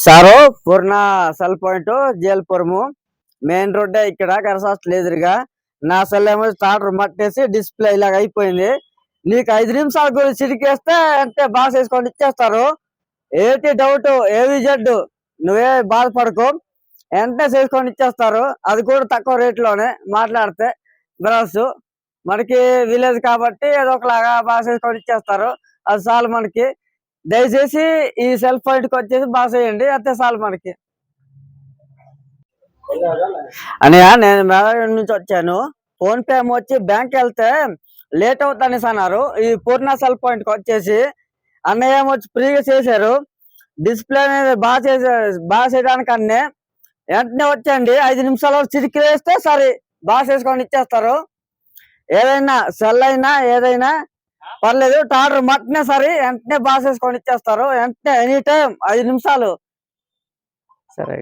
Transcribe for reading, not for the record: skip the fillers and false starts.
Sir పూర్ణ cell point జేల్పురము main road ఇక్కడ కరసాస్టల్ ఎదురుగా నా సెల్ ఏమో స్టార్టర్ మట్టేసి డిస్ప్లే ఇలాగ అయిపోయింది. నీకు 5 నిమిషాల గురించి చిరికేస్తే అంటే బాక్స్ వేసుకొని ఇచ్చేస్తారు. ఏటి డౌట్ ఏవి జెడ్ నువ్వే బాధపడకు, వెంటనే చేసుకొని ఇచ్చేస్తారు. అది కూడా తక్కువ రేట్లోనే మాట్లాడితే బ్రౌస్ మనకి విలేజ్ కాబట్టి ఏదో ఒకలాగా బాక్స్ వేసుకొని ఇచ్చేస్తారు. అది చాలు మనకి. దయచేసి ఈ సెల్ పాయింట్ కి వచ్చేసి బాగా చేయండి, అంతే చాలు మనకి. అన్నయ్య నేను మేడం నుంచి వచ్చాను. ఫోన్ పే ఏమో వచ్చి బ్యాంక్ వెళ్తే లేట్ అవుతుంది అన్నారు. ఈ పూర్ణ సెల్ పాయింట్ కి వచ్చేసి అన్నయ్య ఏమో వచ్చి ఫ్రీగా చేశారు. డిస్ప్లే అనేది బాగా చేయడానికి అన్నీ వెంటనే వచ్చండి. 5 నిమిషాలు చిరికి వేస్తే సరే బాగా చేసుకొని ఇచ్చేస్తారు. ఏదైనా సెల్ అయినా ఏదైనా పర్లేదు, ఆర్డర్ మటనే సరే వెంటనే బాక్స్ వేసుకొని ఇచ్చేస్తారు. వెంటనే ఎనీ టైం 5 నిమిషాలు. సరే.